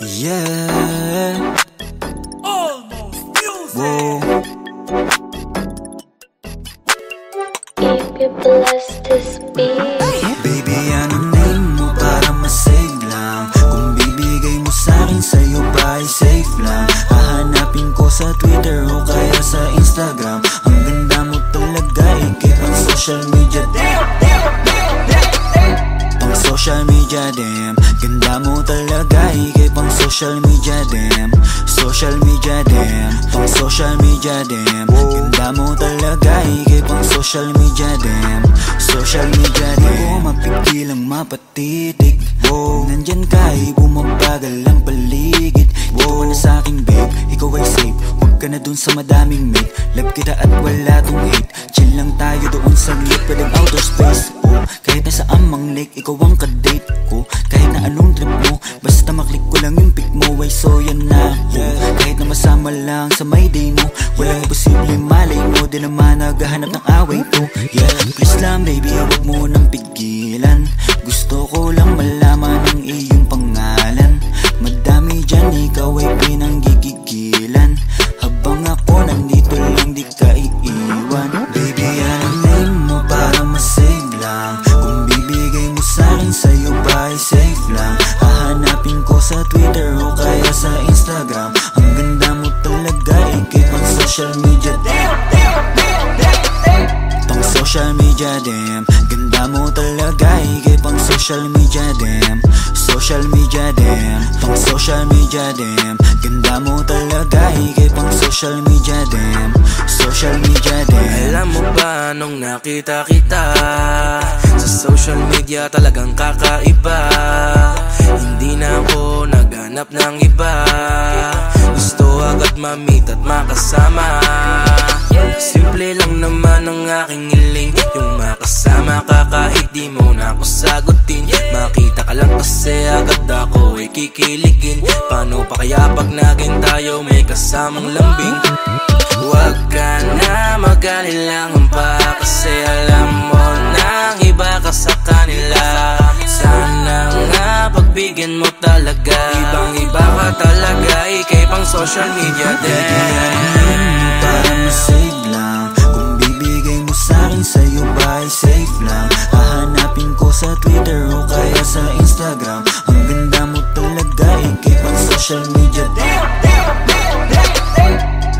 Yeah. Almost music. Whoa. If you bless this beat. Baby, ano name mo para masave lang? Kung bibigay mo sa'kin, sa'yo ba ay safe lang? Hahanapin ko sa Twitter o kaya sa Instagram. Ang ganda mo talaga, ikip ang social media. Pang social media, damn. Ganda mo talaga, ikip ang social media, damn. Social media, damn. Pang social media, damn. Ganda mo talaga, ikip ang social media, damn. Social media, damn. Di ko mapigil ang mapatitig. Nandyan ka, bumabagal ang paligid. Ito ka na sa'king babe, ikaw ay safe. Huwag ka na dun sa madaming mate. Love kita at wala tong hate. Chill lang tayo doon sa liquid and outer space. Kahit nasa amang lake, ikaw ang kadate ko. Kahit na anong trip mo, basta maklik ko lang yung pic mo. Ay so yan na ako. Kahit na masama lang sa may day mo, walang imposible malay mo. Di naman naghahanap ng away to. Yeah, please lang baby, huwag mo nang pigilan. Gusto ko lang malaman ang iyong pangalan. Madami dyan, ikaw ay pinanggigigilan. Habang ako nandito lang, di ka iiwan. Baby, ano name mo para masave lang? Kung bibigay mo sa'kin, sa'yo ba ay safe lang? Hahanapin ko sa Twitter o kaya sa Instagram. Ang ganda mo talaga, ikip ang social media. Pang social media, damn. Ganda mo talaga, ikip ang social media, damn. Social media, damn. Pang social media, damn. Ganda mo talaga, ikip ang social media, damn. Social media, damn. Alam mo ba nung nakita kita sa social media, talagang kakaiba. Hindi na ako naghanap ng iba. Gusto agad ma-meet at makasama. Simple lang naman ang aking hiling, yung makasama ka kahit di mo na ako sagutin. Makita ka lang kasi agad ako ay kikiligin. Paano pa kaya pag naging tayo may kasamang lambing? Huwag ka na mag-alilangan pa, kasi alam mo nang iba ka sa kanila. Sana nga pagbigyan mo talaga, ibang iba ka talaga, ikay pang social media din. Para masave lang, kung bibigay mo sa'kin, sa'yo ba ay safe lang? Hahanapin ko sa Twitter o kaya sa Instagram. Ang ganda mo talaga, ikip ang social media.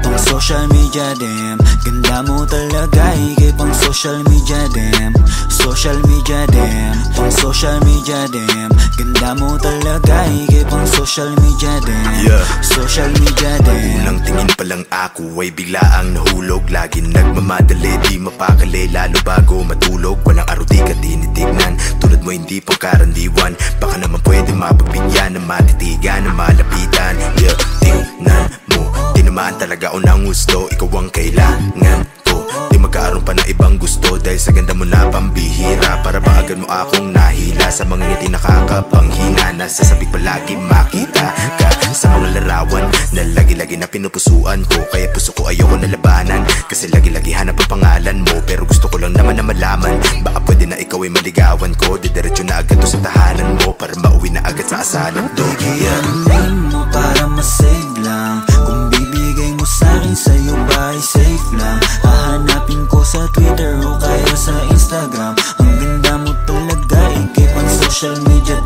Pang social media, damn. Ganda mo talaga, ikip ang social media, damn. Social media, damn. Pang social media, damn. Ganda mo talaga, ikip ang social media, damn. Social media, damn. Unang tingin pa lang ako ay bigla ang nahulog. Laging nagmamadali, di mapakali, lalo bago matulog. Walang araw di ka tinitignan, tulad mo hindi pangkarandiwan. Baka naman pwede mapagbigyan, na matitigan, na malapitan. Yeah, tingnan mo, tinamaan talaga ako ng gusto. Ikaw ang kailangan ko, di magkaroon pa ng ibang gusto. Dahil sa ganda mo na pambihira, para ba agad mo akong nahila. Sa mga ngiti nakakapanghina, nasasabik palagi makita ka sa mga larawan na lagi-lagi na pinupusuan ko. Kaya puso ko ayoko na labanan, kasi lagi-lagi hanap ang pangalan mo. Pero gusto ko lang naman na malaman, baka pwede na ikaw ay maligawan ko. Didiretso na agad to sa tahanan mo, para mauwi na agad sa asalan to. Baby, ano name mo para masave lang? Kung bibigay mo sa'kin, sa'yo ba ay safe lang? Hahanapin ko sa Twitter o kaya sa Instagram. Ang ganda mo talaga, ikip ang social media.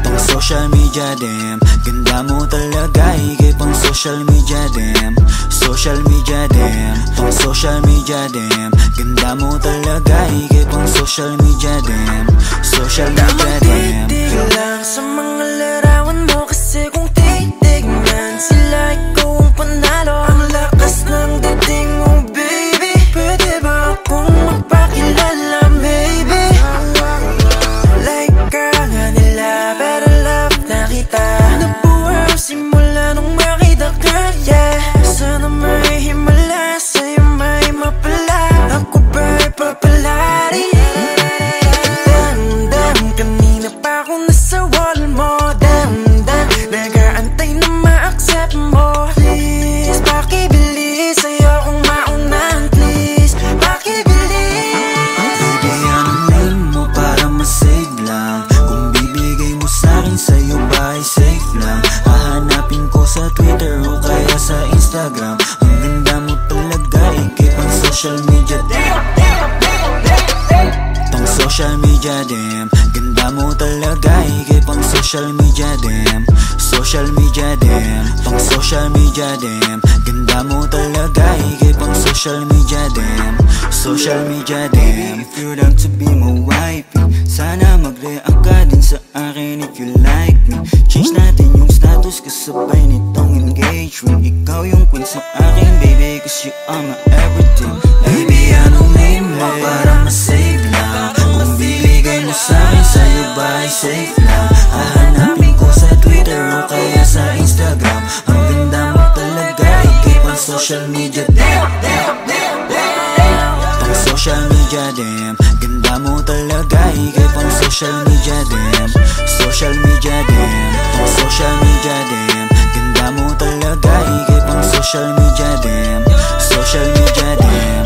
Pang social media, damn. Ganda mo talaga, ikip ang social media, damn. Social media, damn. Pang social media, damn. Ganda mo talaga, ikip ang social media, damn. Social media, damn. Titig lang sa mga larawan mo, kasi kung titignan sila, ikaw ang panalo. Ang lakas ng dating mo, baby. Pwede ba akong magpakilala, baby? Like ka nga nila, pero love na kita. Nabuhay simula nung makita ka, yeah. Sana may himala, sa'yo may mapala. Ako ba'y papalari? Damn, kanina pa ako nasa wall mo, damn. social media damn. Ganda mo talaga, higit pang social media damn. Social media damn, pang social media damn. Ganda mo talaga, higit pang social media damn. Social media damn. If you'd like to be my wifey, sana mag-react ka din sa akin if you like me. Change natin yung status kasabay nitong engagement. Ikaw yung queen sa akin baby, cause you are my everything. Baby, anong name mo para ma-save lang? Kung bibigay mo sa'kin, sa'yo ba ay safe lang? Hahanapin ko sa Twitter o kaya sa Instagram. Ang ganda mo talaga, higit pang social media damn. Pang social media damn. Ganda mo talaga, higit pang social media damn. Social media damn. Pang social media damn. Ganda mo talaga, higit pang social media damn. Social media damn.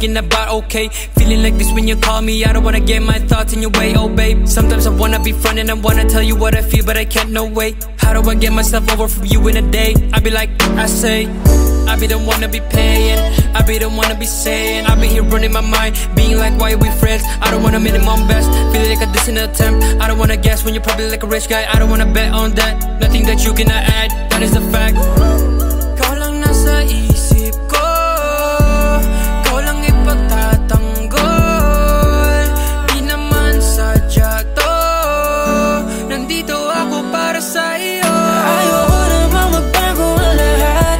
About okay, feeling like this when you call me. I don't wanna get my thoughts in your way, oh babe. Sometimes I wanna be front and I wanna tell you what I feel, but I can't, no way. How do I get myself over from you in a day? I be like, I say, I be the one to be paying, I be the one to be saying, I be here running my mind, being like, why are we friends? I don't wanna minimum best, feeling like a distant attempt. I don't wanna guess when you're probably like a rich guy. I don't wanna bet on that, nothing that you cannot add, that is a fact. Ikaw lang nasa isip ko, ikaw lang ipagtatanggol. Di naman sadya to, nandito ako para sa iyo. Ayoko namang magbago ang lahat.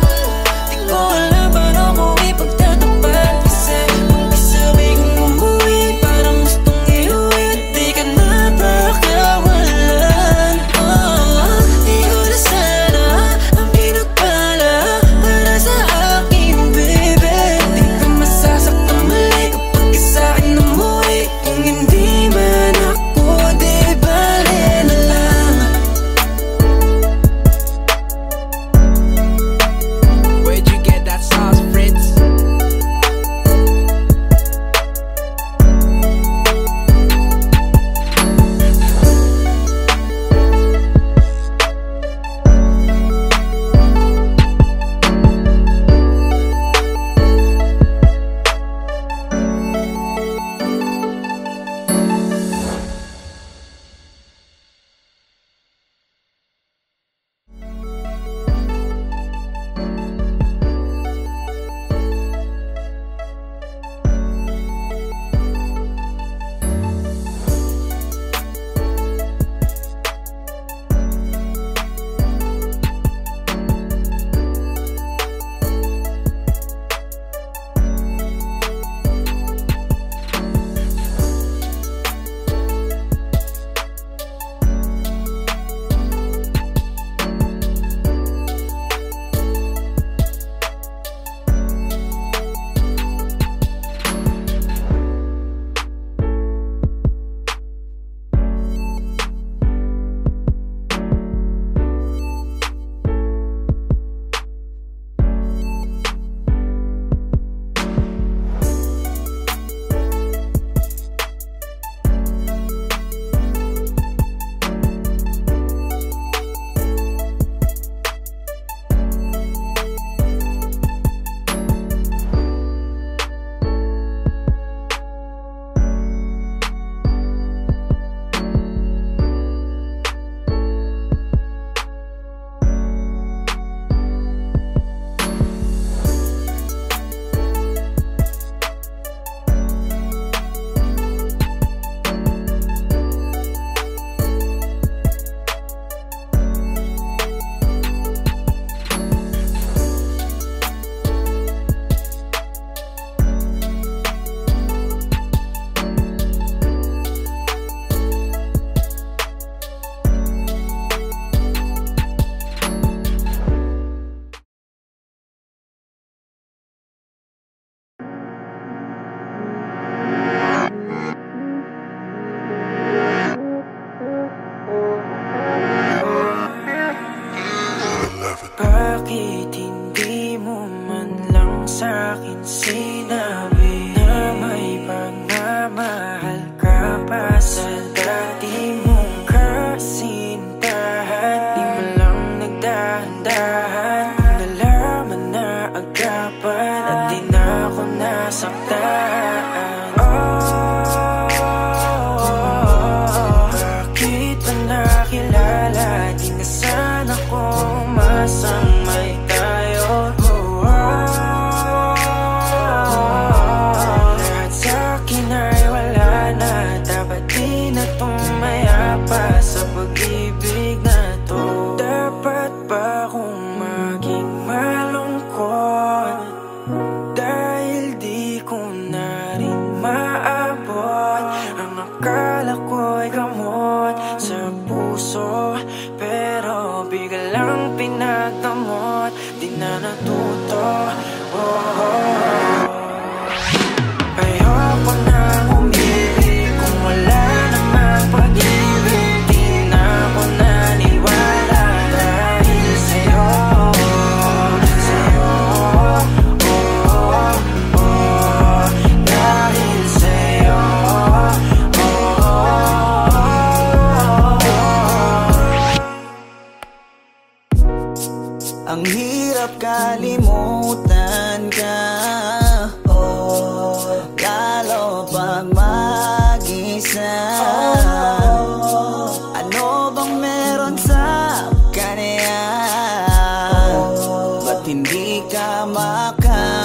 Di ko alam paano ko ipagtatapat. Kasi pag sabi kong umuwi, parang gustong iuwi. Di ka na pakawalan. Di ko na sana ang pinagpala para sa akin. dahan-dahan nalaman na agapan at di na ako nasaktan. Bakit ba nakilala? Di na sana ko umasang may tayo. Lahat sa'kin ay wala na. Dapat di na tumaya pa sa pag-ibig na to. Dapat ba akong maging malungkot? Dahil di ko na rin maabot ang akala ko'y gamot sa puso, pero biglang pinagdamot, di na natuto. Ayoko nang umibig kung wala namang pag-ibig. Di na ako naniwala dahil sa'yo, sa'yo, dahil sa'yo. Ang hirap kalimutan ka, lalo pag mag-isa. Ano bang meron sa kanya? Ba't hindi ka makawala?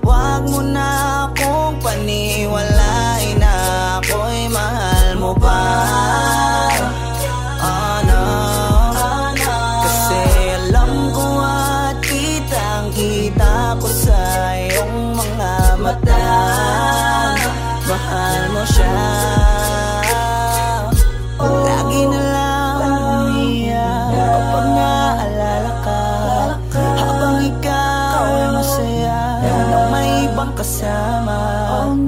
Wag mo na akong paniwalain na ako'y mahal mo pa. Kita ko sa iyong mga mata, mahal mo siya. Lagi na lang umiyak kapag naalala ka, habang ikaw ay masaya na may ibang kasama.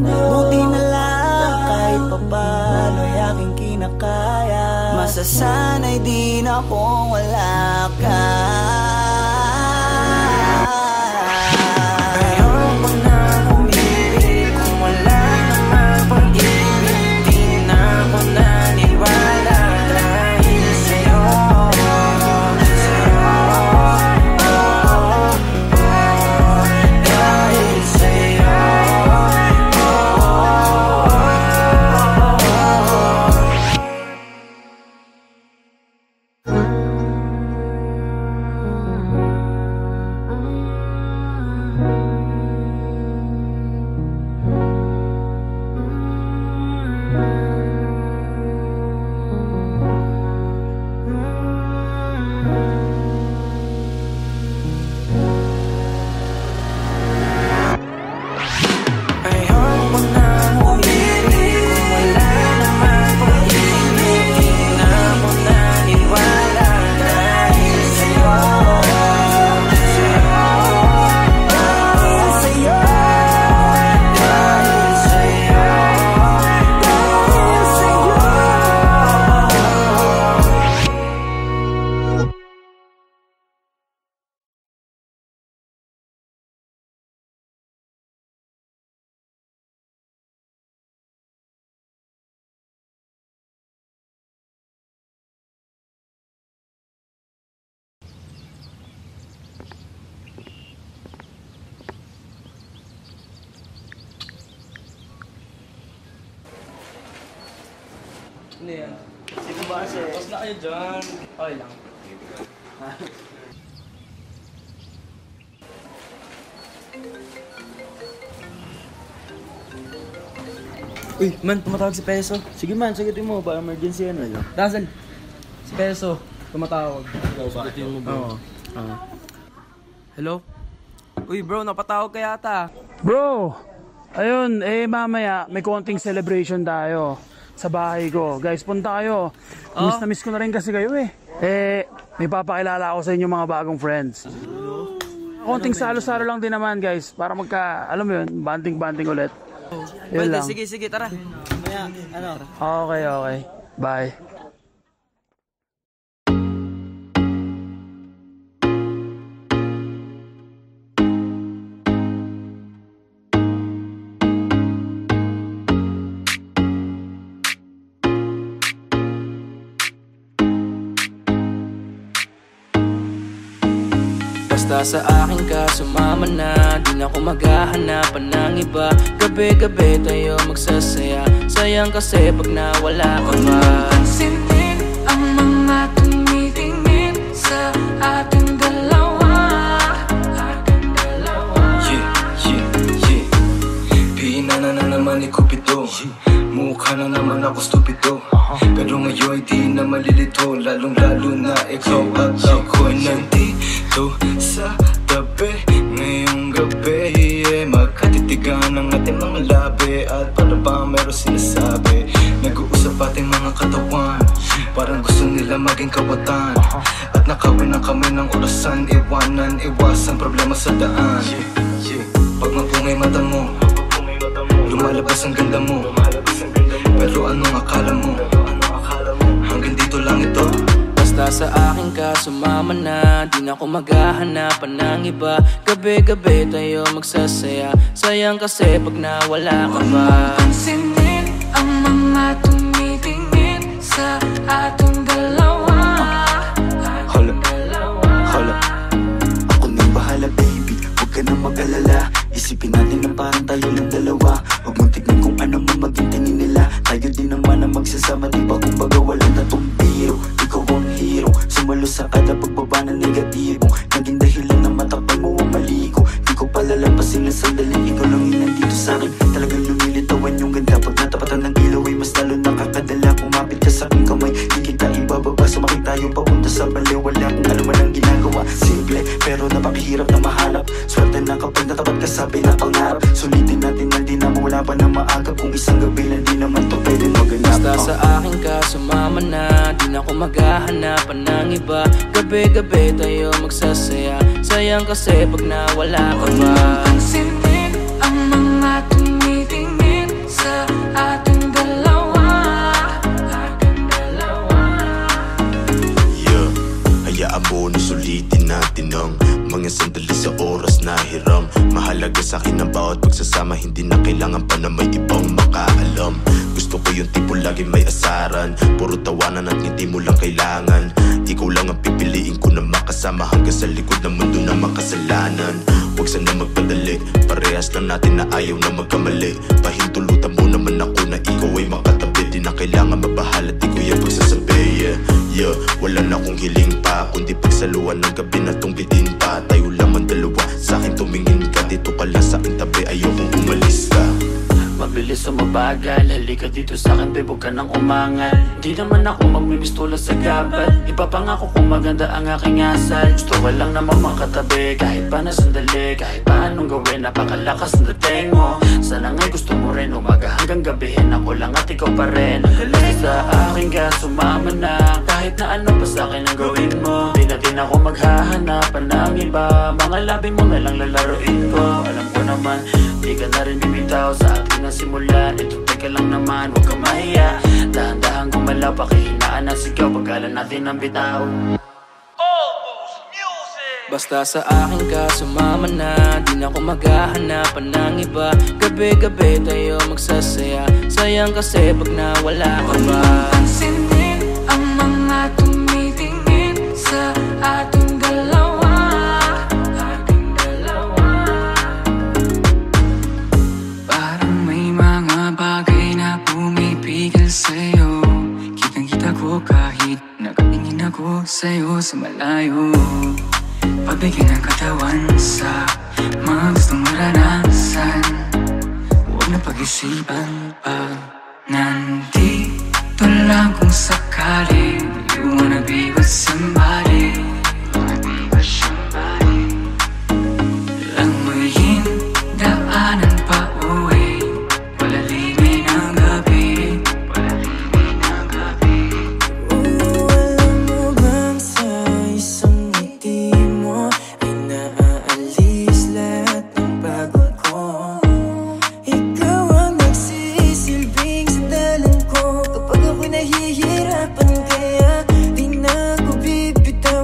Buti na lang kahit papano ay aking kinakaya. Masasanay din akong wala ka. Ano yan? Sige ba kasi? Tapos na kayo dyan. Okay lang. Uy, man, tumatawag si Peso. Sige man, sagutin mo ba emergency ano yun? Dazzle, si Peso, tumatawag. Sagutin mo ba? Oo. Hello? Uy bro, napatawag ka yata. Bro, ayun, mamaya may konting celebration tayo sa bahay ko. Guys, punta kayo. Miss na miss ko na rin kasi kayo eh. May papakilala ako sa inyo mga bagong friends. Konting salo-salo lang din naman guys, para alam mo yun, banting-banting ulit. Yun lang. Sige, tara. Okay. Bye. Basta sa akin ka sumama na, di na ako maghahanapan ng iba. Gabi-gabi tayo magsasaya, sayang kasi pag nawala ka ba. Pansinin ang mga tumitingin sa ating dalawa. Pinana na naman ni Cupido, mukha na naman ako stupido. Pero ngayon di na malilito, lalong lalo na ikaw at ako'y nandito sa tabi. Ngayong gabi, magkatitigan ang ating mga labi. At para ba meron sinasabi, nag-uusap ating mga katawan, parang gusto nila maging kawatan. At nakawin na kami ng orasan, iwanan, iwasan problema sa daan. Pag mapungay mata mo, lumalabas ang ganda mo. Pero anong akala mo? Hanggang dito lang ito. Basta sa akin ka sumama na, di na ako maghahanapan ng iba. Gabi-gabi tayo magsasaya, sayang kasi pag nawala ka ba. Pansinin ang mga tumitingin sa ating dalawa. Hala, hala, ako nang bahala baby, huwag ka nang mag-alala. Isipin natin na parang tayo lang dalawa. Huwag mong tignan kung ano man maging tingin nila. Tayo din naman ang magsasama, diba? Kumbaga wala na tong biro. Ikaw ang hero, sumalo sa kada pagbaba ng negatibo. Naging dahilan na matakpan mo ang mali ko. Di ko palalampasin na sandali, ikaw lang yung nandito sa'kin. Talagang lumilitawan yung ganda. Pag natapatan ng ilaw ay mas lalo nakakadala. Kumapit ka sa'king kamay, di kita ibababa. Sumakit tayo papunta sa bali, wala kung ano man ang ginagawa. Simple, pero napakahirap na mahanap. Swerte na kapag natapat ka sa pinapangarap. Sulitin natin na di na mawala pa na maaga. Kung isang gabi lang di naman to pwede maganap. Basta sa akin ka sumama na, di na ako maghahanapan ng iba. Gabi-gabi tayo magsasaya, sayang kasi pag nawala ka ba. Pansinin ang mga tumitingin sa ating dalawa. Yeah, hayaan mo na sulitin natin ang mga sandali sa oras na hiram. Mahalaga sa'kin ang bawat pagsasama, hindi na kailangan pa na may ibang makaalam. Gusto ko yung tipo lagi may asaran, puro tawanan at ngiti mo lang kailangan. Ikaw lang ang pipiliin ko na makasama hanggang sa likod ng mundo na makasalanan. Huwag sana magpadali, parehas lang natin na ayaw na magkamali. Pahintulutan mo naman ako na ikaw ay makatabi. Di na kailangan mabahala, di ko yung pagsasabi. Yeah, wala na akong hiling pa, kundi pagsaluan ng gabi na tong bitin pa. Tayo lamang dalawa, sa'kin tumingin ka, dito ka lang sa'king tabi, ayokong umalis ka. Mabilis o mabagal, halika dito sa'kin babe, huwag ka nang umangal. Di naman ako magmimistula sa gabal, ipapangako kung maganda ang aking asal. Gusto ko lang naman makatabi, kahit pa na sandali. Kahit pa anong gawin, napakalakas ng dating mo. Sana nga'y gusto mo rin, umaga hanggang gabihin. Ako lang at ikaw pa rin. Sa akin ka sumama na, kahit na ano pa sa'kin ang gawin mo. Di na din ako maghahanapan ng iba, mga labi mo na lang lalaroin ko. Alam ko naman, di ka na rin bibitaw sa atin na simulan. Ito teka lang naman, huwag kang mahiya. Dahan-dahan gumalaw, pakihinaan na sigaw, paggalan natin ang bitaw. Basta sa akin ka sumama na, di na ako maghahanapan ng iba. Gabi-gabi tayo magsasaya, sayang kasi pag nawala ka ba. Pansinin ang mga tumitingin sa ating dalawa. Parang may mga bagay na pumipigil sa'yo. Kitang-kita ko kahit nakatingin ako sa'yo sa malayo. Pagbigyan ng katawan sa mga gustong maranasan. Huwag na pag-isipan pag nandito lang kung sakali. You wanna be with somebody. Langoyin daanan pa uwi, palalimin ang gabi. Alam mo bang sa isang ngiti mo ay naaalis lahat ng pagod ko. Ikaw ang nagsisilbing sandalan ko kapag ako'y nahihirapan, kaya di na ako bibitaw.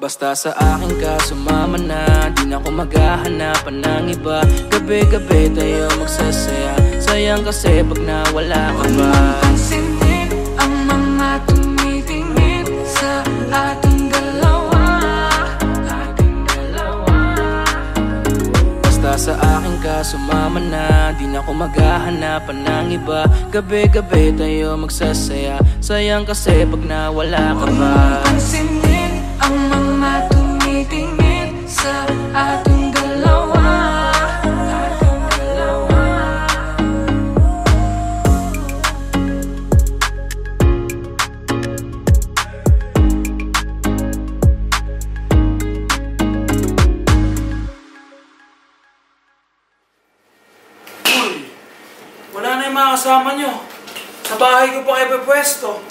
Basta sa akin ka sumama na, di na ako maghahanapan ng iba. Gabi-gabi tayo magsasaya, sayang kasi pag nawala ka ba. Pansinin ang mga tumitingin sa ating dalawa, Basta sa akin ka sumama na, di na ako maghahanapan ng iba. Gabi-gabi tayo magsasaya, sayang kasi pag nawala ka ba. pansinin ang mga tumitingin sa ating dalawa, Wala na yung mga kasama nyo. Sa bahay ko pa kayo pwesto.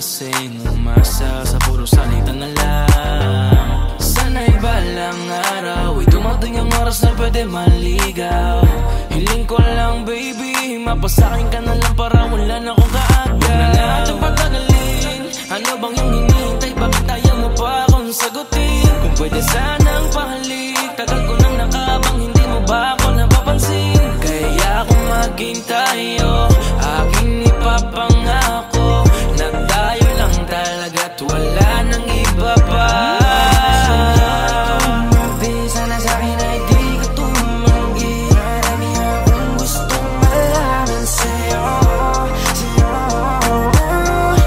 kasing umasa sa puro salita na lang. Sana'y balang araw ay dumating ang oras na pwede maligaw. Hiling ko lang baby, mapasakin ka na lang para wala na akong kaagad. Huwag na natin patagalin, ano bang yung hinihintay? Bakit ayaw mo pa akong sagutin? Kung pwede sanang pahalik, tagal ko nang nakabang, hindi mo ba ako napapansin? Kaya kung maghintay aking ipapangako na tayo lang talaga't wala nang iba pa. Mabisa na sa'kin ay di ka tumanggi. Marami akong gustong malaman sa'yo,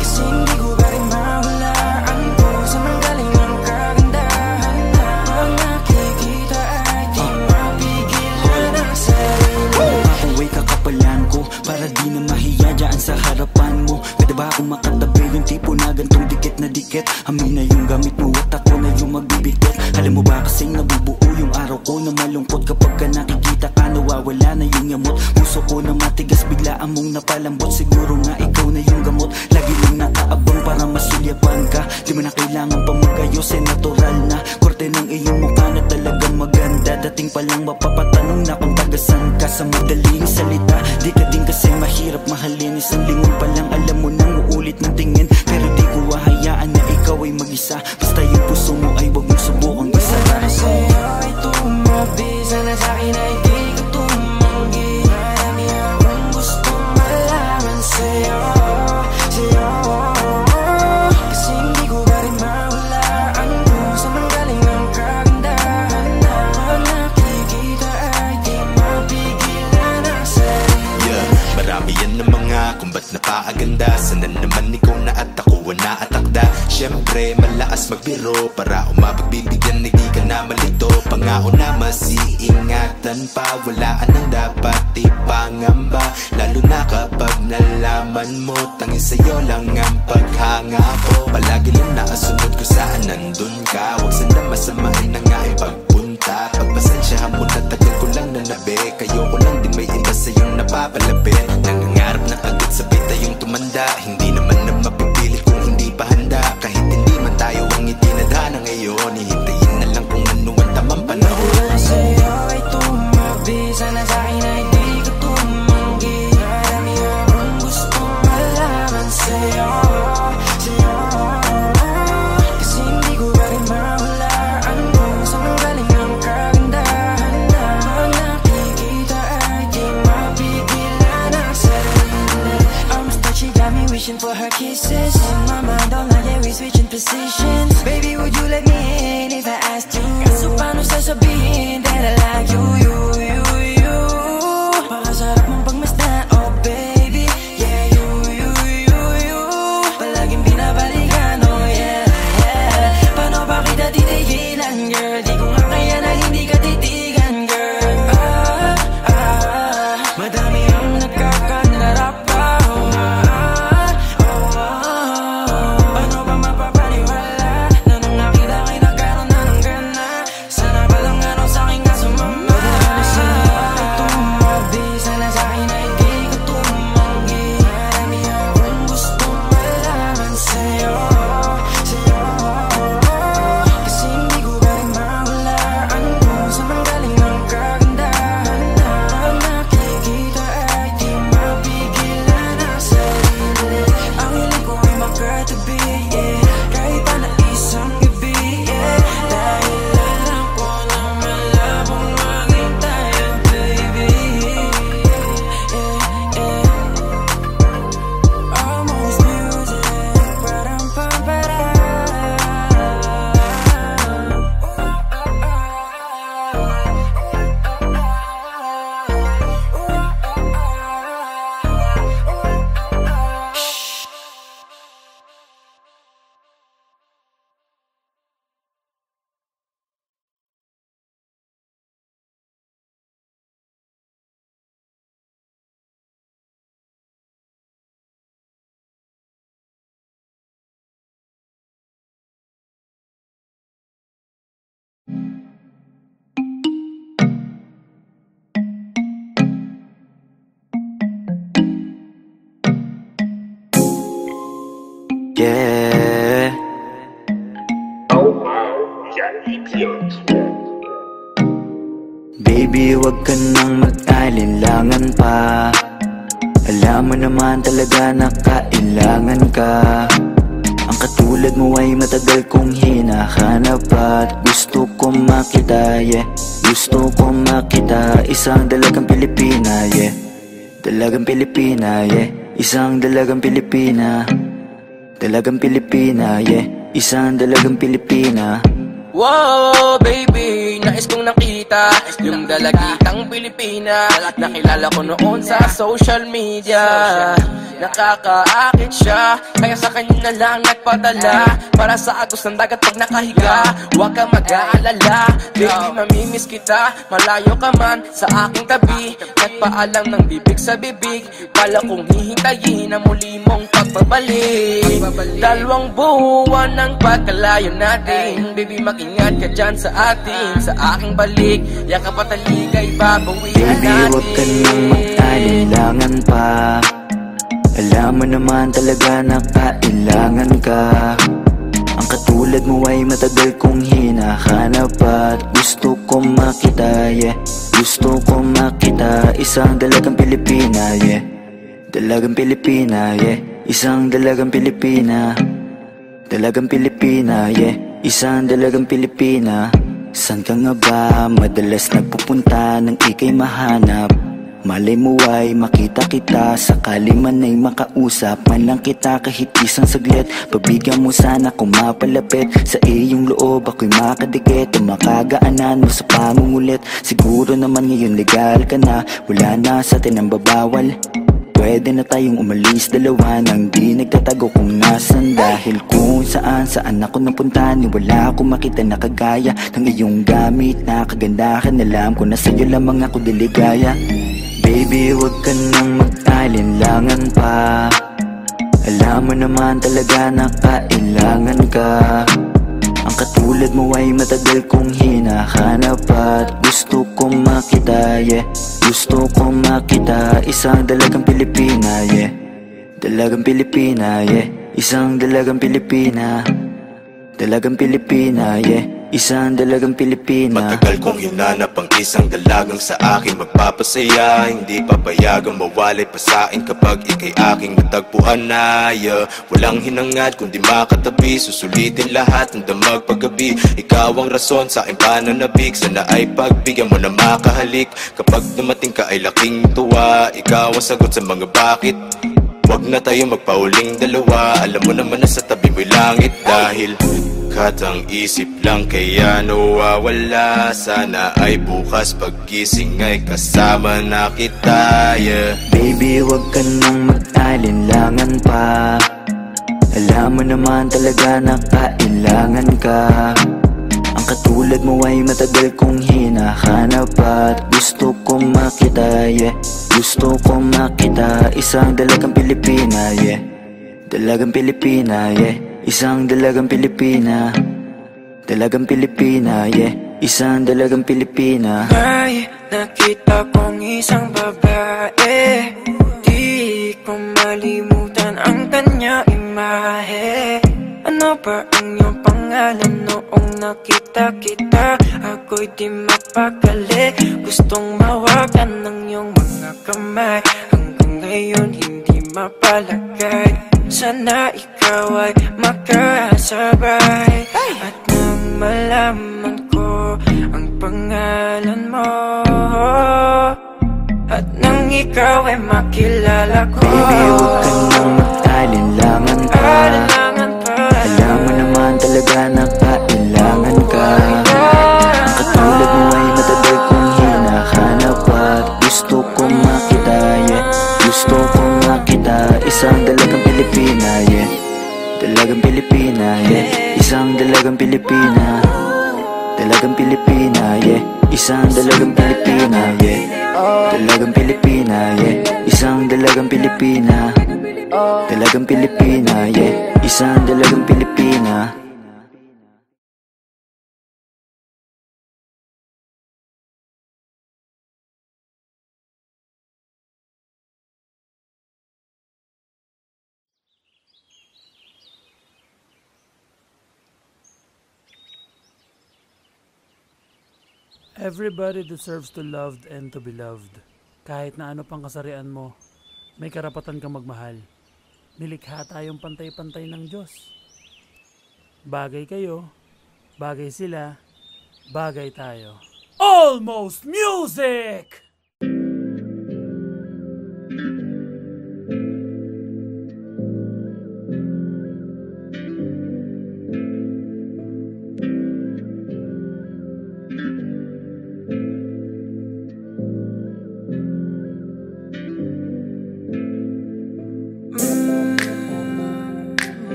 kasi hindi ko ba rin mahulaan kung saan ang galing ang kagandahan na pag nakikita ay di mapigilan ang sarili. Makuway kakapalan ko para di na mahiya dyan sa harapan mo. Pwede ba akong makatabi yung tipo na gantong dikit na dikit? Amin na yung gamit mo at ako na yung magbibigit. Alam mo ba kasing nabubuo yung araw ko na malungkot kapag ka nakikita ka, nawawala na yung yamot. Puso ko na matigas, biglaan mong napalambot. Siguro nga ikaw na yung gamot, lagi lang nakaabang para masulyapan ka. Di mo na kailangan pa mag-ayos, eh natural na korte ng iyong mukha na talagang maganda. Dating pa lang mapapatanong na kung tagasan ka. Sa madaling salita, di ka din kasi mahirap mahalin. Isang lingon pa lang alam mo nang uulit ng tingin. Pero di ko hahayaan na ikaw ay mag-isa. Basta yung puso mo ay wag mong subukang isa. Para sa'yo ay tumabisa na sa'kin ay di ka tumanggi. Marami akong gustong malaman sa'yo, kasi hindi ko ba rin mahulaan kung saan ang galing ang kagandahan na pag nakikita ay di mapigilan ang sarili. Marami yan na mga kung ba't napaaganda. Sana naman ikaw na at ako na atakda. Siyempre malaas magbiro para umapagbibigyan, hindi ka na malito. Pangako na masiingatan pa, walaan ang dapat ipangamba. Lalo na kapag nalaman mo tanging sa'yo lang ang paghanga ko. Palagi lang nakasunod ko saan nandun ka. Huwag sana masamain na nga ang pagpunta. Pagpasensyahan mo na tagal ko lang nanabi. Kayo ko lang din may iba sa'yong napapalapit. Nangangarap na agad sabay tayong tumanda. Hindi naman na mapipilit kung hindi pa handa. Kahit hindi man tayo ang itinadhana ngayon, hihintayin na lang kung ano ang tamang panahon. Para sa'yo ay tumabisa na sa'kin ay di ka tumanggi. Marami akong gustong malaman sa'yo, kasi hindi ko ba rin mahulaan kung saan ang galing wishing for her kisses. In my mind all night, yeah, we switching positions. Baby, would you let me in if I asked you? Kaso paano sasabihin that I like you, you. Pakasarap mong pagmasdan, oh baby. Yeah, you. Palaging binabalikan, oh yeah. Paano ba kita titigilan, girl? Di ko nga kaya na hindi ka titigan, girl. Madami ang nagkakanarap pa. Paano ba mapapaniwala na nung nakita kay nagkaroon na ng gana? Sana ba lang ano sa'kin ka sumama? Madami sa'yo tumabi, sana sa'kin ay di ko tumanggi. Marami akong gustong malaman sa'yo. Kasi hindi ko ba rin mawalaan kung saan ang galing ng kagandahan na nakikita ay di mapigilan ang sarili. Ang hiling ko ay magkatabi, yeah, kahit pa na isang gabi, yeah. Dahil alam ko na malabong maging tayo, baby. Almost music, parang pampara. Yeah. Baby, wag ka nang mag-alinlangan pa. Alam mo naman talaga na kailangan ka. Ang katulad mo ay matagal kong hinahanap at gusto kong makita, yeah. Gusto kong makita isang dalagang Pilipina, yeah. Dalagang Pilipina, yeah. Isang dalagang Pilipina. Dalagang Pilipina, yeah. Isang dalagang Pilipina. Wow, baby, nais kong nakita yung dalagitang Pilipina. Nakilala ko noon sa social media. Nakakaakit siya, kaya sa kanya na lang nagpadala. Para sa agos ng dagat pag nakahiga, huwag ka mag-aalala. Baby, mamimiss kita, malayo ka man sa aking tabi. Nagpaalam ng bibig sa bibig, kala kong hihintayin ang muli mong pagbabalik. Dalawang buwan ng pagkalayo natin, baby, mag-ingat ka dyan sa atin. Sa aking balik, yakap at taligay babawian natin. Baby, huwag ka nang mag-alinlangan pa. Alam mo naman talaga na kailangan ka. Ang katulad mo ay matagal kong hinahanap at gusto kong makita, yeah. Gusto kong makita isang dalagang Pilipina, yeah. Dalagang Pilipina, yeah. Isang dalagang Pilipina. Dalagang Pilipina, yeah. Isang dalagang Pilipina. San ka nga ba madalas nagpupunta nang ika'y mahanap? Malay mo ay makita kita, sakali man ay makausap man lang kita kahit isang saglit. Pabigyan mo sana kung mapalapit sa iyong loob, ako'y makadikit. Makagaanan mo sa pamungulit, siguro naman ngayon legal ka na. Wala na sa atin ang babawal. Pwede na tayong umalis dalawa nang di nagtatago kung nasan. Dahil kung saan ako napunta, ni wala akong makita na kagaya ng iyong gamit na kagandahan. Alam ko na sa'yo lamang ako diligaya. Baby, huwag ka nang mag-alinlangan pa. Alam mo naman talaga na kailangan ka. Ang katulad mo ay matagal kong hinahanap at gusto kong makita, yeah. Gusto kong makita isang dalagang Pilipina, yeah. Dalagang Pilipina, yeah. Isang dalagang Pilipina. Dalagang Pilipina, yeah. Isang dalagang Pilipina. Matagal kong hinanap ang isang dalagang sa akin magpapasaya. Hindi papayagang mawalay pa sa'kin kapag ika'y aking natagpuan na, yeah. Walang hinangad kundi makatabi, susulitin lahat ng damag paggabi. Ikaw ang rason sa aking pananabik, sana ay pagbigyan mo na makahalik. Kapag dumating ka ay laking tuwa, ikaw ang sagot sa mga bakit. Huwag Wag na tayo magpauling dalawa. Alam mo naman na sa tabi mo'y langit. Dahil katang isip lang kaya nawawala. Sana ay bukas paggising ay kasama na kita, yeah. Baby, wag ka nang mag-alinlangan pa. Alam mo naman talaga na kailangan ka. Ang katulad mo ay matagal kong hinahanap at gusto kong makita, yeah. Gusto kong makita isang dalagang Pilipina, yeah. Dalagang Pilipina, yeah. Isang dalagang Pilipina. Dalagang Pilipina, yeah. Isang dalagang Pilipina. May nakita kong isang babae, di ko malimutan ang kanya imahe. Ano ba ang iyong pangalan noong nakita kita? Ako'y di mapakali, gustong mawakan ng iyong mga kamay. Hanggang ngayon hindi mapalagay, sana ikaw ay makasabay. At nang malaman ko ang pangalan mo, at nang ikaw ay makilala ko, baby, huwag ka nang mag-alinlangan pa. Alam mo naman talaga na kailangan ka. Ang katulad mo ay matagal kong hinahanap at gusto kong makita, yeah. Gusto kong makita isang dalagang Pilipina, yeah. Dalagang Pilipina, yeah. Isang dalagang Pilipina. Dalagang Pilipina, yeah. Isang dalagang Pilipina, yeah. Dalagang Pilipina, yeah. Isang dalagang Pilipina. Dalagang Pilipina, yeah. Isang dalagang Pilipina. Everybody deserves to loved and to be loved. Kahit na ano pang kasarian mo, may karapatan kang magmahal. Nilikha tayong pantay-pantay ng Diyos. Bagay kayo, bagay sila, bagay tayo. Almost Music!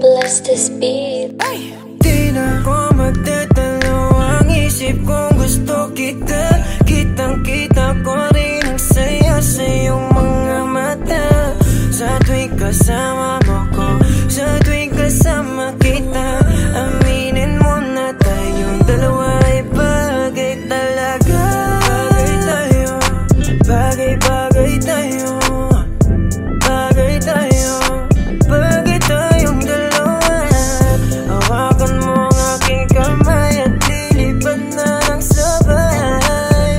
Bless this beat. Di na ko magtatalo ang isip kong gusto kita. Kitang-kita ko rin ang saya sa iyong mga mata. Sa tuwing kasama mo ko, sa tuwing kasama kita, aminin mo na tayong dalawa ay bagay talaga. Bagay tayo, bagay-bagay tayo, bagay tayo, bagay tayong dalawa. Hawakan mo ang aking kamay at lilipad na ng sabay.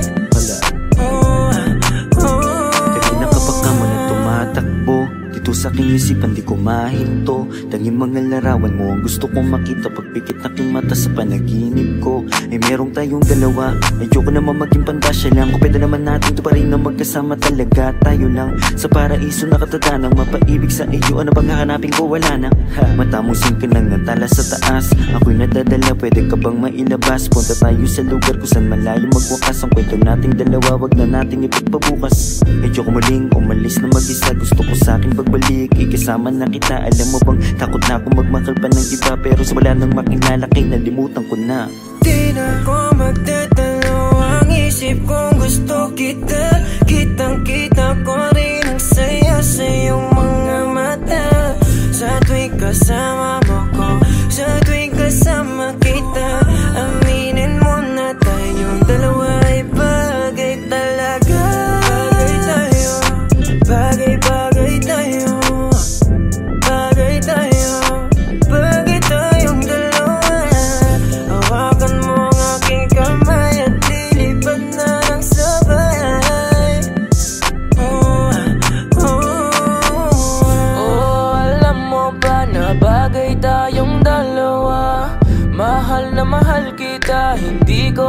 Kanina kapag ka mo na tumatakbo dito sa aking isipan, di ko mahinto. Tanging mga larawan mo ang gusto kong makita. Pagpikit aking mata sa panaginip ko ay merong tayong dalawa. Ayoko naman maging pandasya lang. Kung pwede naman natin to pa rin na magkasama talaga. Tayo lang sa paraiso nakatatanang mapaibig sa iyo. Ano bang hahanapin ko? Wala na. Matamusin ka ng natala sa taas. Ako'y nadadala, pwede ka bang mailabas? Punta tayo sa lugar kung saan malayo magwakas. Ang kwento nating dalawa, wag na nating ipagpabukas. Ayoko muling umalis na mag-isa. Gusto ko sa akin pagbalik, ikasama na kita. Alam mo bang takot na akong magmakal pa ng iba, pero sa wala nang makilala kay nalimutan ko na. Di na ko magtatalo ang isip kong gusto kita. Kitang-kita ko rin ang saya sa iyong mga mata. Sa tuwing kasama mo ko, sa tuwing kasama kita, aminin mo na tayong dalawa ay bagay talaga. Bagay tayo, bagay-bagay tayo, bagay tayo, bagay tayong dalawa. Hawakan mo ang aking kamay at lilipad na ng sabay.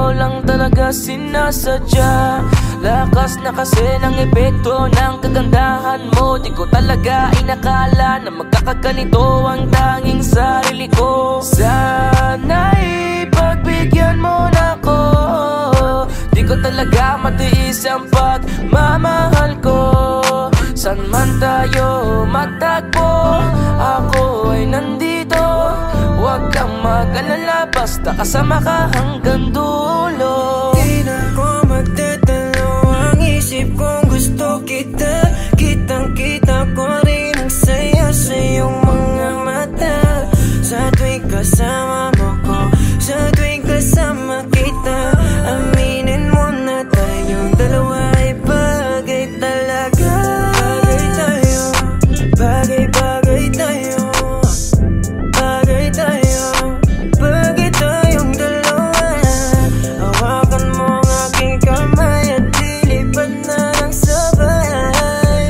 ikaw lang talaga sinasadya. Lakas na kasi ng epekto ng kagandahan mo. Di ko talaga inakala na magkakaganito ang tanging sarili ko. Sana'y pagbigyan mo na ko. Di ko talaga matiis ang pagmamahal ko. San man tayo matagpo, ako ay nandito. Huwag kang mag-alala, basta kasama ka hanggang dulo. Di na ko magtatalo, ang isip kong gusto kita. Kitang-kita ko rin ang saya sa iyong mga mata. Sa tuwing kasama mo ko, sa tuwing kasama kita, aminin mo na tayong dalawa ay bagay talaga. Bagay tayo, bagay tayo, bagay tayong dalawa. Hawakan mo ang aking kamay at lilipad na lang sabay.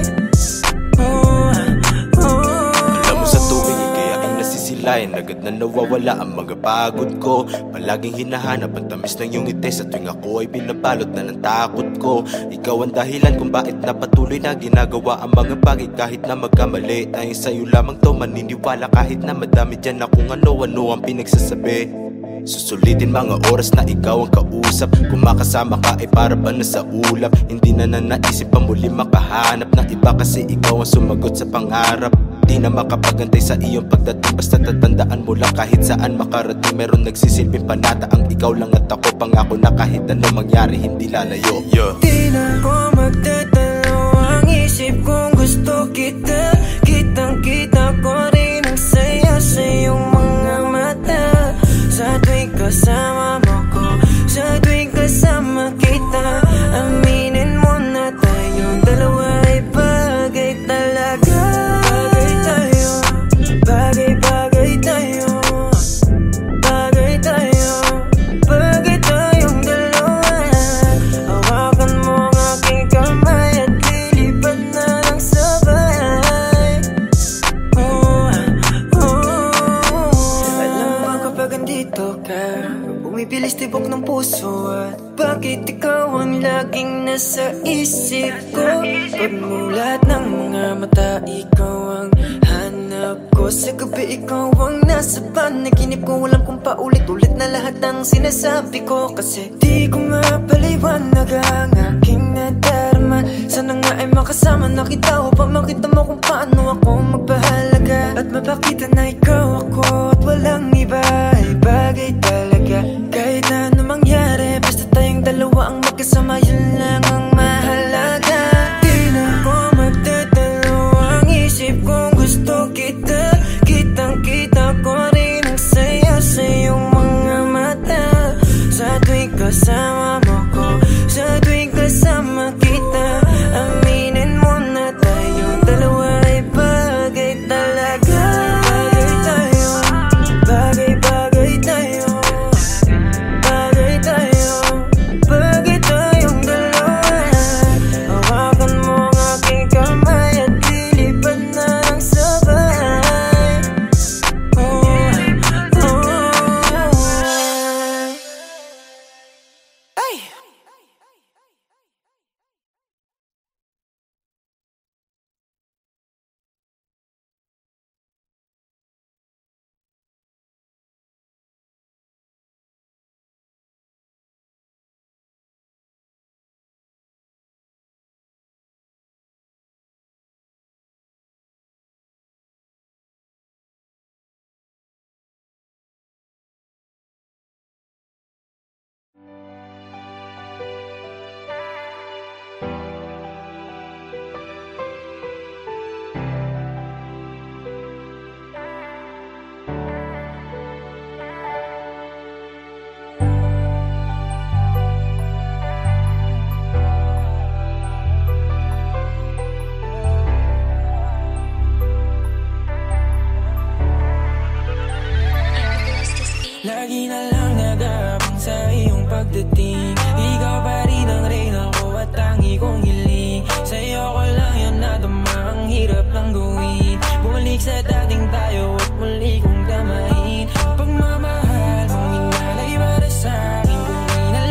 Alam mo sa tuwing ikayain nasisilayan, agad na nawawala ang mga pagod ko. Palaging hinahanap ang tamis ng iyong ngiti sa tuwing ako ay binabalot na ng takot ko. Ikaw ang dahilan kung bakit napatuloy na ginagawa ang mga bagay kahit na magkamali. Dahil sa'yo lamang to maniniwala kahit na madami dyan na kung ano-ano ang pinagsasabi. Susulitin mga oras na ikaw ang kausap. Kung makasama ka ay para ba na sa ulap. Hindi na naisip pa muli makahanap ng iba kasi ikaw ang sumagot sa pangarap. Di na makapagantay sa iyong pagdating, basta tatandaan mo lang kahit saan makarating. Meron nagsisilbing panata ang ikaw lang at ako. Pangako na kahit ano mangyari hindi lalayo. Di na ko magtatalo, ang isip kong gusto kita. Kitang-kita ko rin ang saya sa iyong mga mata. Sa tuwing kasama mo ko, sa tuwing kasama kita, aminin mo na tayong dalawa ay bagay talaga. Bagay tayo, bagay tayo, bagay tayong dalawa. Hawakan mo ang aking kamay at lilipad na lang sabay. Alam mo kapag andito ka, bumibilis tibok ng puso. At bakit ikaw ang laging nasa isip ko? Pagmulat ng mga mata, ikaw ang hanap ko. Sa gabi ikaw ang nasa panaginip ko. Walang kung paulit-ulit na lahat ng sinasabi ko. Kasi di ko mapaliwanag ang aking nadarama. Sana nga ay makasama na kita upang makita mo kung paano ako magpahalaga. At mapakita na ikaw ako at walang iba ay bagay talaga. Kahit na ano mangyari, basta tayong dalawa ang magkasama, yun lang ang mahalaga. Di na ko magtatalo, ang isip kong gusto kita. Kitang-kita ko rin ang saya sa iyong mga mata. Sa tuwing kasama mo ko, sa tuwing kasama kita, aminin mo na tayong dalawa ay bagay talaga. Bagay tayo, bagay tayo, bagay tayong dalawa. Hawakan mo ang aking kamay at lilipad na lang sabay. Ay! Lagi na lang nag-aabang sa iyong pagdating. Ikaw pa rin ang reyna ko at tangi kong hiling. Sa'yo ko lang yan nadama, ang hirap lang gawin. Bumalik sa dating tayo at muli kong damahin. Pagmamahal mong inalay para sa'kin, kung di na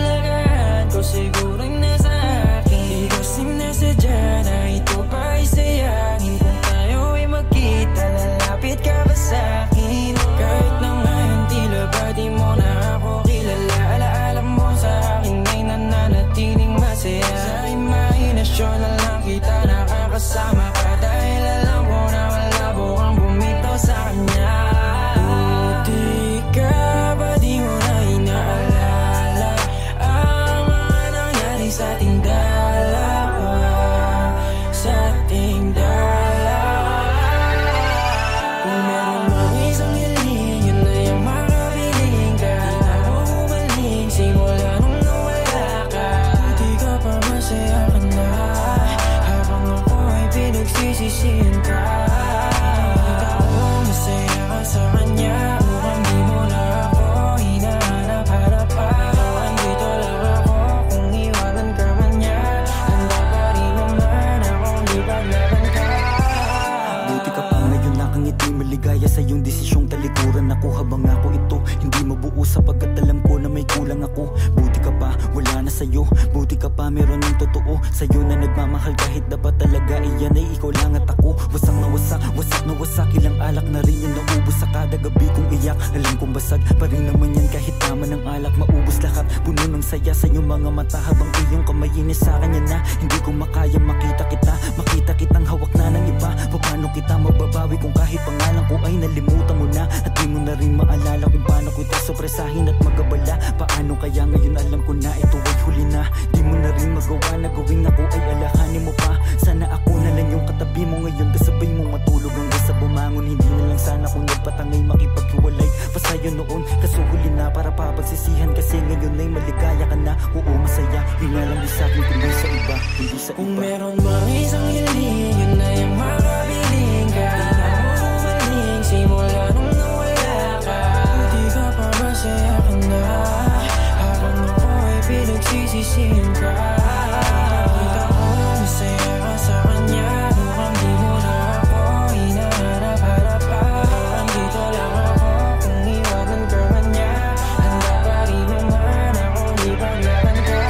ngiti, maligaya sa iyong desisyong talikuran ako. Habang ako ito, hindi mabuo sapagkat alam ko na may kulang ako. Buti ka pa, wala na sa'yo. Buti ka pa, meron ng totoo sa'yo na nagmamahal kahit dapat talaga iyan ay ikaw lang at ako. Wasak na wasak, wasak na wasak, ilang alak na rin yung naubos sa kada gabi kong iyak. Alam kong basag pa rin naman yan kahit tama ng alak. Maubos lahat, puno ng saya sa iyong mga mata. Habang iyong kamay inis sa akin yan na hindi ko makaya makita kita. Makita kitang hawak na ng iba. Paano kita mababawi kung kahit pangalan ko ay nalimutan mo na. At di mo na rin maalala kung paano ko ito sopresahin at magabala. Paano kaya ngayon alam ko na ito ay huli na. Di mo na rin magawa na gawing ako ay alakanin mo pa. Sana ako na lang yung katabi mo ngayon, kasabay mo matulog hanggang sa bumangon. Hindi na lang sana kung nagpatangay makipaghiwalay pa sa'yo noon. Kaso huli na para papagsisihan kasi ngayon ay maligaya ka na. Oo masaya, yun nga lang di sa'kin kundi sa iba, kundi sa iba. Kung meron mang isang hiling, yun na yung makabiling ka. Di na mo umaling simula nung nawala ka. Buti ka pa masaya ka na, habang ako ay pinagsisisihin ka. Kita ko masaya ka sa kanya, mukhang di mo na ako hinaharap-harapan. Andito lang ako kung iwanan ka man niya. Handa pa rin naman akong ipaglaban ka.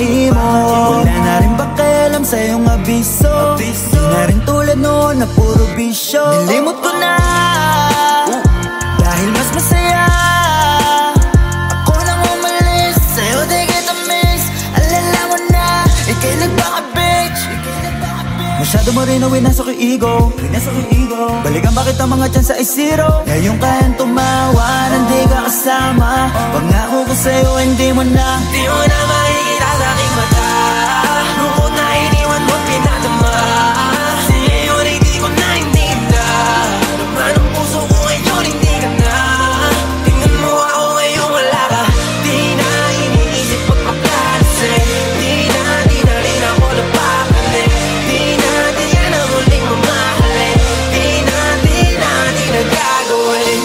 Wala na rin pakialam sa iyong abiso. Di na rin tulad noon na puro bisyo. Nilimot ko na dahil mas masaya. Ako nang umalis, sa'yo di kita miss. Alala mo na, ika'y nagpaka-bitch. Masyado mo rin ang winasok yung ego. Balikan bakit ang mga chance ay zero. Ngayon kayang tumawa, hindi ka kasama. Pangako ko sa'yo, hindi mo na. Di mo na makikita sa aking mata. Lungkot na iniwan mo pinadama. Ngayon ay di ko na ininda. Naman ang puso ko ngayon hindi ka na. Tingnan mo ako ngayon wala ka. Di na iniisip pagpaplasik. Di na rin ako napapalik. Di yan ang huling mamahalin. Di na gagawin.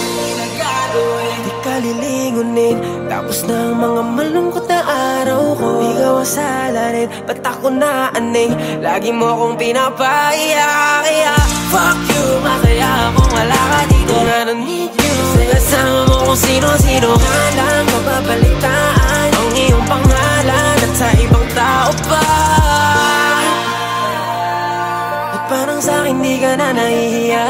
Di ka lilingunin. Tapos na ang mga malungkot na araw ko. Ikaw ang salarin, ba't ako naaning? Lagi mo akong pinapaiyak. Fuck you, masaya akong wala ka dito. I don't need you. Kasama mo kung sino-sino ka lang. Mapapalitaan ang iyong pangalan at sa ibang tao pa. At parang sa'kin di ka na nahihiya.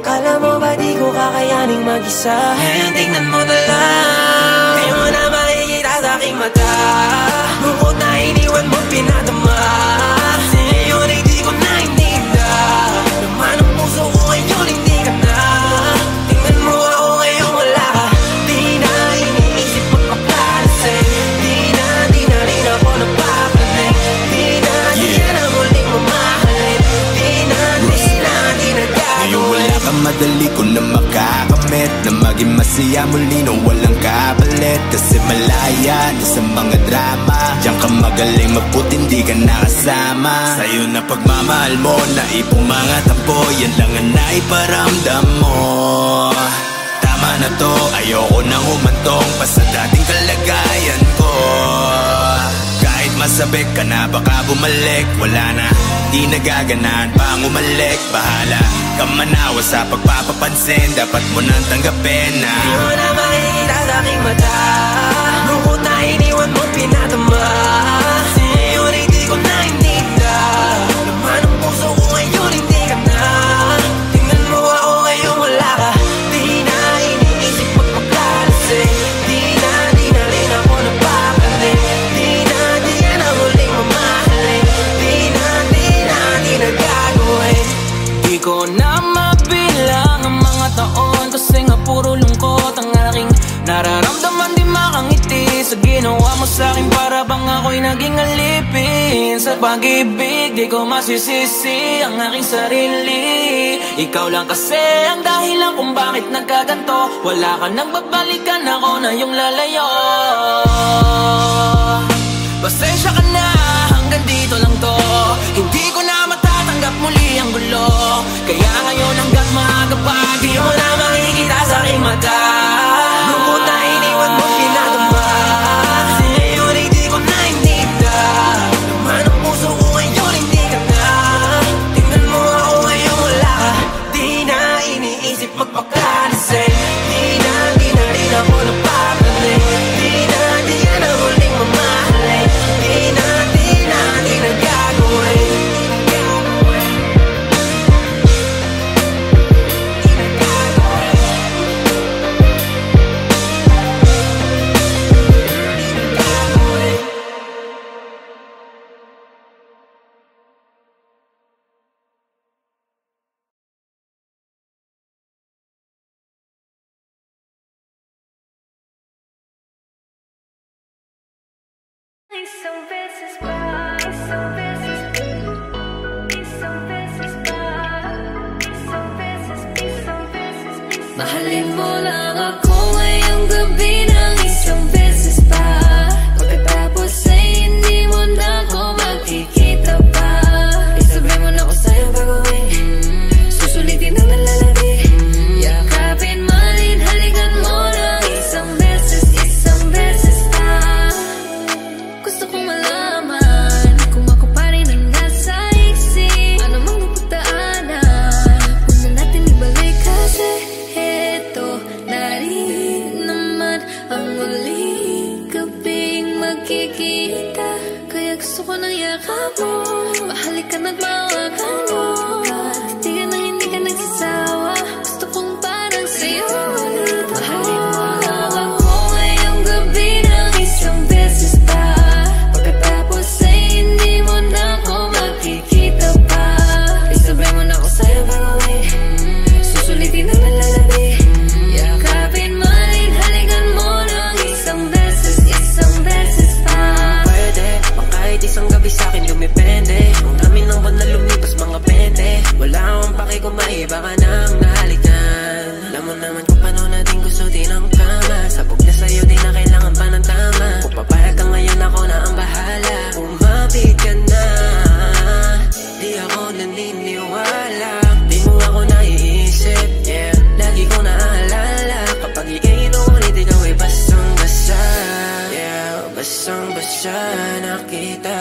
Kala mo ba di ko kakayaning mag-isa? Ngayon tingnan mo na lang. Di mo na makikita sa aking mata. Lungkot na iniwan mo pinadama. Ngayon ay di ko na ininda. Naman ang puso ko ngayon hindi ka na. Tingnan mo ako ngayon wala ka. Di na iniisip pagpaplasik. Di na rin ako napapalik. Di yan ang huling mamahalin. Di na gagawin. Ngayon wala ka, madali ko na makakamit. Na maging masaya muli na walang kapalit. Kasi malaya na sa mga drama. Diyan ka magaling magputi, hindi ka nakasama. Sa'yo na pagmamahal mo, naipong mga tampo. Yan lang ang naiparamdam mo. sabik ka na, baka bumalik. Wala na, di nagaganaan pang umalik. Bahala ka manawa sa pagpapapansin, dapat mo nang tanggapin na di mo na makikita sa aking mata. Lungkot na iniwan mo pinatama. Ngayon hindi ko na ininda. Laman ang puso ko ngayon hindi ka na. Tingnan mo ako ngayon wala ka. Di na iniisip magpagkalasing. Di na rin ako napapalik. Di na muling mamahalin. Di na gagawin. Di ko na mabilang ang mga taon, kasi nga puro lungkot ang aking nararamdaman. Di makangiti sa ginawa mo sa'kin, para bang ako'y naging alipin sa pag-ibig. Di ko masisisi ang aking sarili. Ikaw lang kasi ang dahilan kung bakit nagkaganto. Wala ka nang babalikan, ako na yung lalayo. Pasensya ka na, hanggang dito lang to. Hindi ko na matatanggap muli ang gulo. Kaya ngayon hanggang maaga pa, di mo na makikita sa aking mata. Lungkot na iniwan mo pinatama. Ngayon hindi ko na ininda. Laman ang puso ko ngayon hindi ka na. Tingnan mo ako ngayon wala ka. Di na iniisip magpakalisay. Di na rin ako napapalik. Di na muling mamahalin. Di na gagawin. Isang beses pa, isang beses, isang beses pa, isang beses, isang beses, mahalin mo lang ako ngayong gabi ng isang beses pa. Pagkatapos ay hindi mo na ako makikita pa. Isabay mo na ako sa'yo gagawin. Susulitin ang nalalabi. Yakapin, malin, halikan mo ng isang beses pa. Gusto kong malaman kung ako pa rin ang nasa isip. Ano mang napagdaanan, huwag na natin ibalik. Kasi eto na rin naman ang muling gabing magkikita. Kaya gusto ko ng yakap mo, mahalikan at mawakan mo. Hindi ka nagsasawa, gusto kong parang sa'yo ulit. Mahalin mo lang ako ngayong gabi ng isang beses pa. Pagkatapos ay hindi mo na ako makikita pa. Isabay mo na ako sa'yo gagawin. Susulitin ang nalalabi. Yakapin, malin, halikan mo ng isang beses pa. Pwede, bang kahit isang gabi sa'kin lumipende. Ang dami ng buwan na lumipas mga 20. Wala akong pake kung maiba ka nang nahalikan. Alam mo naman kung paano natin gusto din ang kama. Sabog na sa'yo, di na kailangan pa ng tama. Kung papayag ka ngayon, ako na ang bahala. Umapit ka na, di ako naniniwala. Di mo ako naiisip, yeah. Lagi ko naaalala kapag ika'y inuulit, ikaw ay basang-basa. Yeah, basang-basa nakita.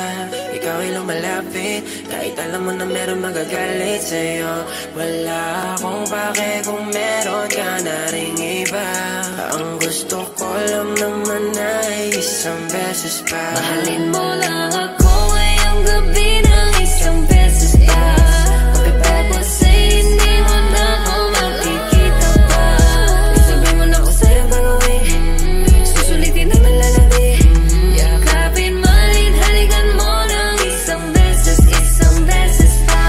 Ikaw ay lumalapit, kahit alam mo na meron magagalit sa'yo. Wala akong pake kung meron ka na ring iba. Ang gusto ko lang naman ay isang beses pa. Mahalin mo lang ako ngayong gabi ng isang beses pa. Pagkatapos ay hindi mo na ako makikita pa. Isabay mo na ako sa'yo gagawin. Susulitin ang nalalabi. Yakapin, malin, halikan mo ng isang beses pa.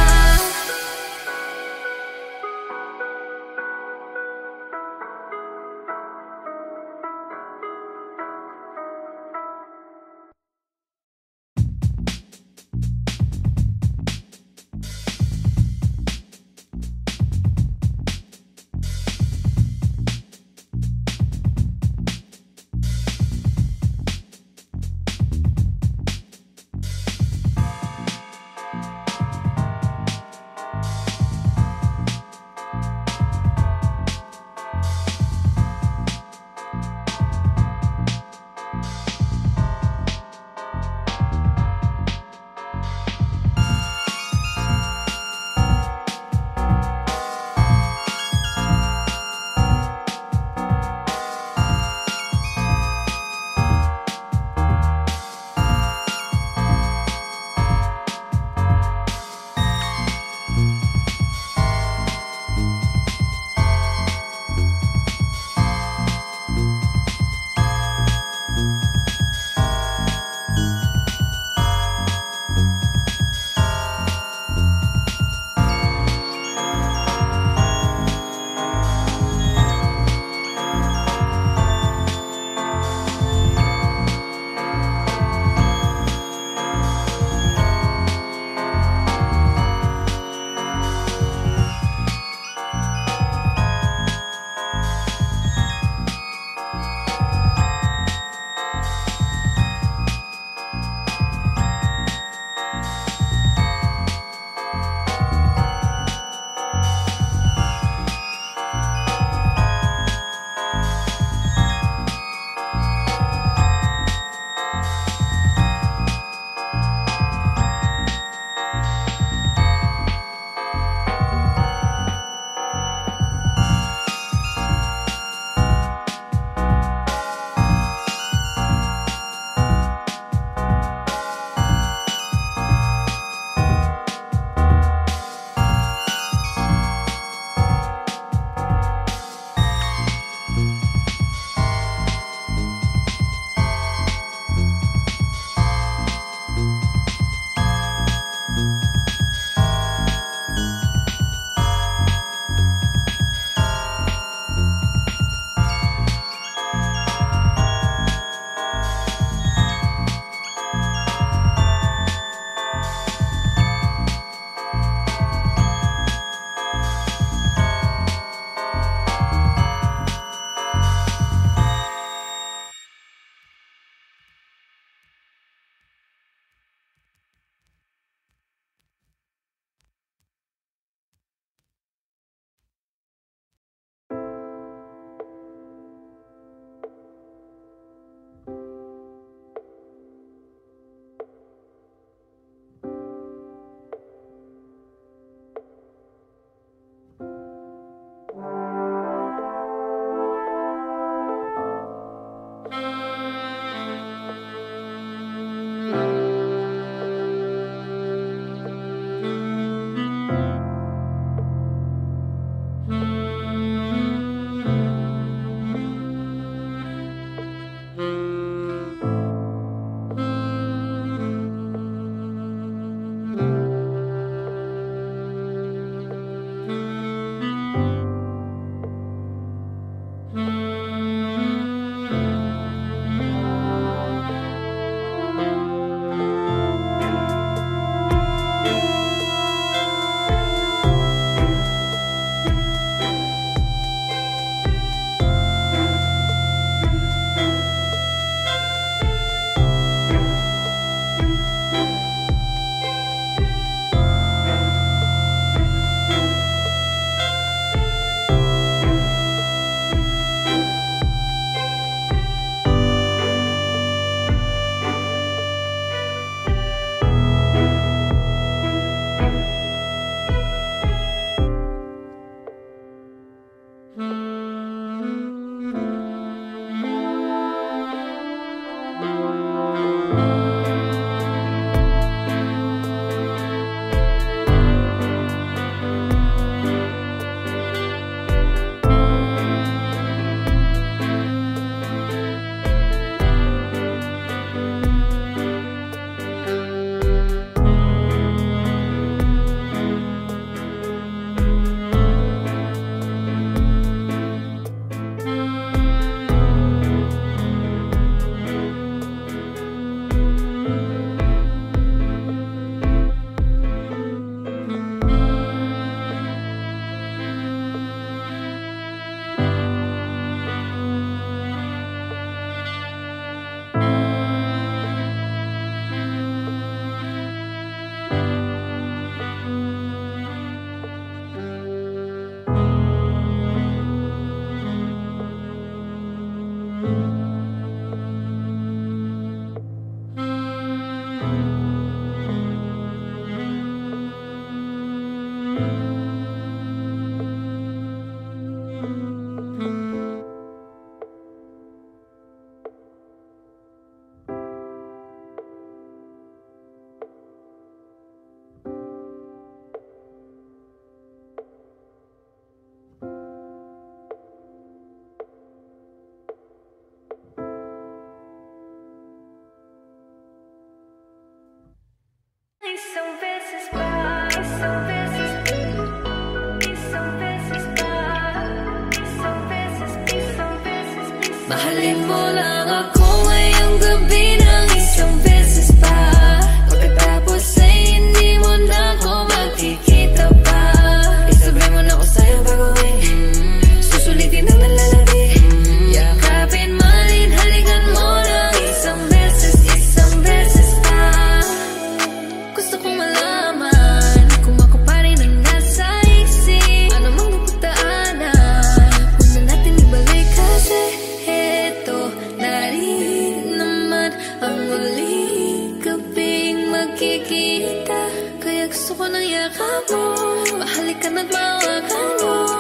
Mahalin mo lang ako ngayong gabi ng isang beses pa. Pagkatapos ay hindi mo na ako makikita pa. Isabay mo na ako sa'yo bago susulitin ang nalalabi. Yakapin, malin, halikan mo lang isang beses pa. Gusto kong malaman kung ako pa rin ang nasa isip. Ano mang napagdaanan, huwag na natin ibalik kasi narin naman ang muling gabing magkikita. Kaya gusto ko ng yakap mo, mahalikan at mawakan mo.